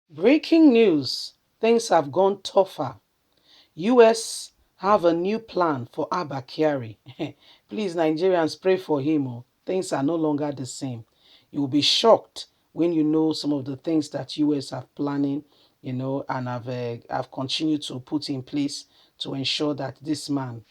Breaking news. Things have gone tougher. US have a new plan for ABBA KYARI. Please, Nigerians, pray for him. Oh. Things are no longer the same. You will be shocked when you know some of the things that US are planning, and have continued to put in place to ensure that this man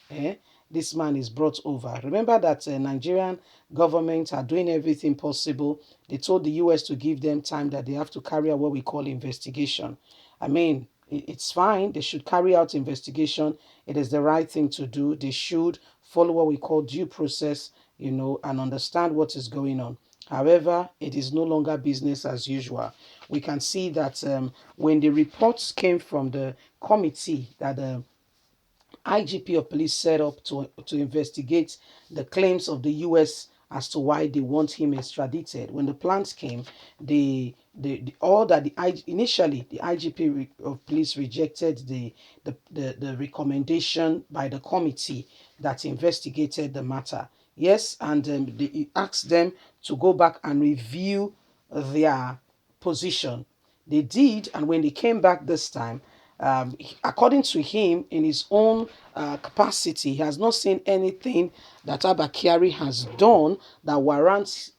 is brought over. Remember that Nigerian government are doing everything possible. They told the US to give them time that they have to carry out what we call investigation. I mean, it's fine. They should carry out investigation. It is the right thing to do. They should follow what we call due process, and understand what is going on. However, it is no longer business as usual. We can see that when the reports came from the committee that IGP of police set up to investigate the claims of the US as to why they want him extradited. When the plans came, all that initially the IGP of police rejected the recommendation by the committee that investigated the matter. Yes, and they asked them to go back and review their position. They did, and when they came back this time, according to him, in his own capacity, he has not seen anything that Abba Kyari has done that warrants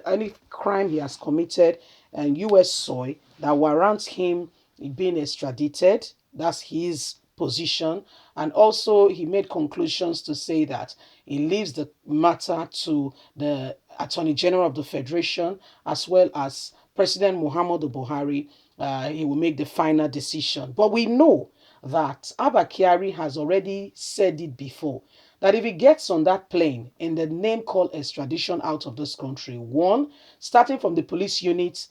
any crime he has committed in U.S. soil that warrants him being extradited. That's his position. And also, he made conclusions to say that he leaves the matter to the Attorney General of the Federation as well as President Muhammadu Buhari. He will make the final decision. But we know that Abba Kyari has already said it before that if he gets on that plane in the name called extradition out of this country, one, starting from the police units,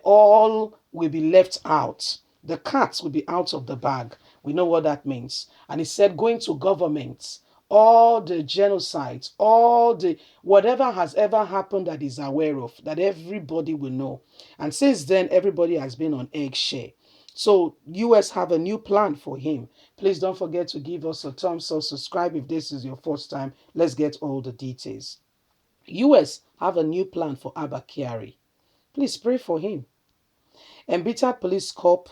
all will be left out. The cats will be out of the bag. We know what that means. And he said going to governments, all the genocides, all the whatever has ever happened that he's aware of, that everybody will know. And since then, everybody has been on eggshell. So US have a new plan for him. Please don't forget to give us a thumbs up, subscribe if this is your first time. Let's get all the details. US have a new plan for Abba Kyari. Please pray for him. Embittered police cop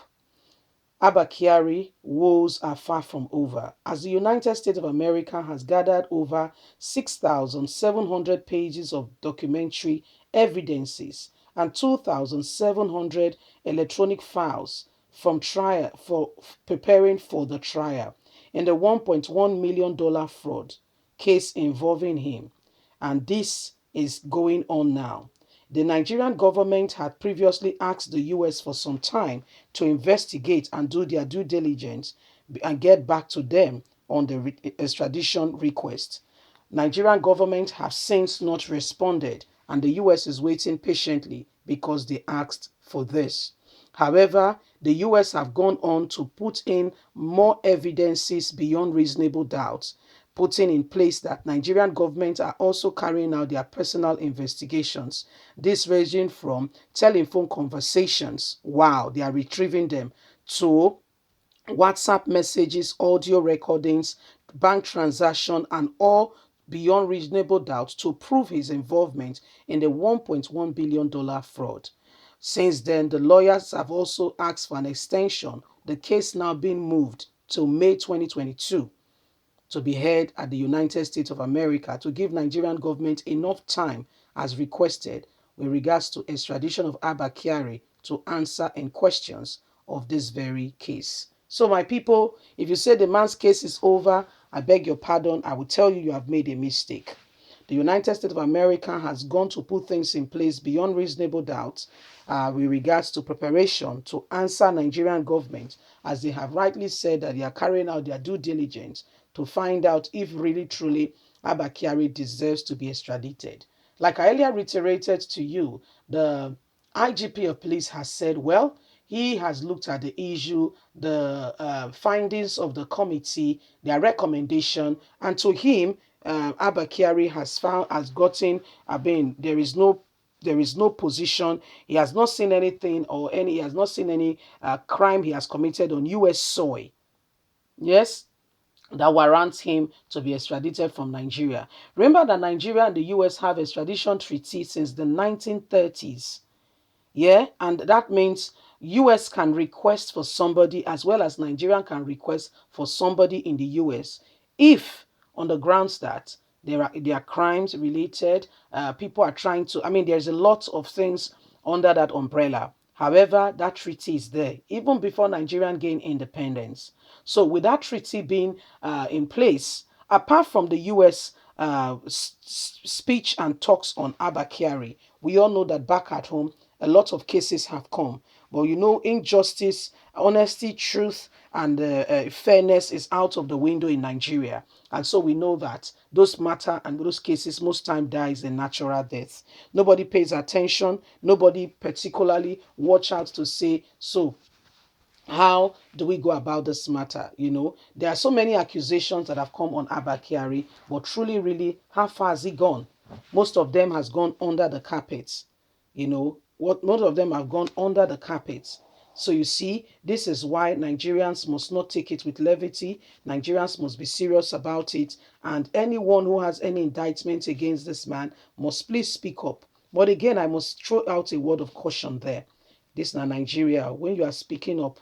Abba Kyari woes are far from over, as the United States of America has gathered over 6,700 pages of documentary evidences and 2,700 electronic files from trial for preparing for the trial in the $1.1 million fraud case involving him. And this is going on now. The Nigerian government had previously asked the US for some time to investigate and do their due diligence and get back to them on the extradition request. Nigerian government have since not responded, and the US is waiting patiently because they asked for this. However, the US have gone on to put in more evidences beyond reasonable doubt, putting in place that Nigerian government are also carrying out their personal investigations. This ranging from telephone conversations, wow, they are retrieving them, to WhatsApp messages, audio recordings, bank transaction, and all beyond reasonable doubt to prove his involvement in the $1.1 billion fraud. Since then, the lawyers have also asked for an extension, the case now being moved to May 2022 to be heard at the United States of America to give Nigerian government enough time as requested with regards to extradition of Abba Kyari to answer in questions of this very case. So my people, if you say the man's case is over, I beg your pardon. I will tell you you have made a mistake. The United States of America has gone to put things in place beyond reasonable doubt with regards to preparation to answer Nigerian government, as they have rightly said that they are carrying out their due diligence to find out if really truly Abba Kyari deserves to be extradited. Like I earlier reiterated to you, the IGP of police has said, well, he has looked at the issue, the findings of the committee, their recommendation, and to him, Abba Kyari has gotten. I mean, there is no position. He has not seen anything he has not seen any crime he has committed on U.S. soil. Yes, that warrants him to be extradited from Nigeria. Remember that Nigeria and the US have extradition treaty since the 1930s. Yeah, and that means US can request for somebody as well as Nigerian can request for somebody in the US if on the grounds that there are crimes related, people are trying to, I mean, there's a lot of things under that umbrella. However, that treaty is there even before Nigerian gained independence. So with that treaty being in place, apart from the US speech and talks on ABBA KYARI, we all know that back at home, a lot of cases have come. But you know, injustice, honesty, truth, and fairness is out of the window in Nigeria. And so we know that those matter and those cases most time dies a natural death. Nobody pays attention. Nobody particularly watch out to say, so how do we go about this matter? You know, there are so many accusations that have come on ABBA KYARI, but truly, really, how far has it gone? Most of them has gone under the carpet. You know, what most of them have gone under the carpet. So you see, this is why Nigerians must not take it with levity. Nigerians must be serious about it. And anyone who has any indictment against this man must please speak up. But again, I must throw out a word of caution there. This is not Nigeria. When you are speaking up,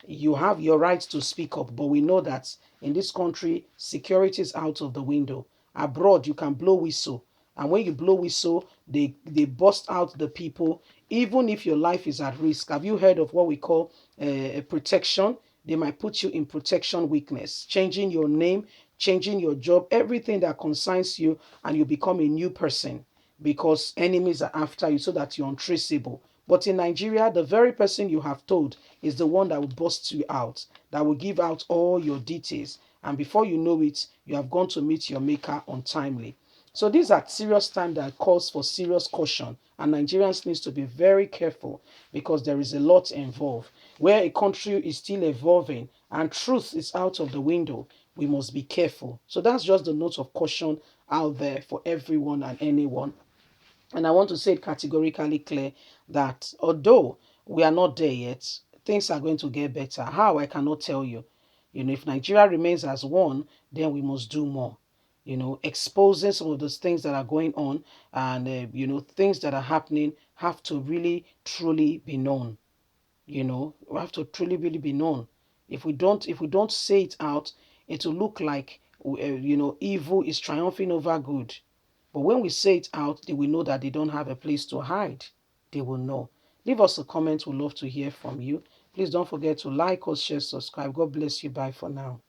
you have your right to speak up. But we know that in this country, security is out of the window. Abroad, you can blow whistle. And when you blow whistle, they bust out the people, even if your life is at risk. Have you heard of what we call protection? They might put you in protection weakness, changing your name, changing your job, everything that concerns you, and you become a new person because enemies are after you so that you're untraceable. But in Nigeria, the very person you have told is the one that will bust you out, that will give out all your details. And before you know it, you have gone to meet your maker untimely. So these are serious times that calls for serious caution. And Nigerians needs to be very careful because there is a lot involved. Where a country is still evolving and truth is out of the window, we must be careful. So that's just the note of caution out there for everyone and anyone. And I want to say it categorically clear that although we are not there yet, things are going to get better. How, I cannot tell you. You know, if Nigeria remains as one, then we must do more. You know, exposing some of those things that are going on and, you know, things that are happening have to really, truly be known. You know, we have to truly, really be known. If we don't say it out, it will look like, you know, evil is triumphing over good. But when we say it out, they will know that they don't have a place to hide. They will know. Leave us a comment. We'd love to hear from you. Please don't forget to like us, share, subscribe. God bless you. Bye for now.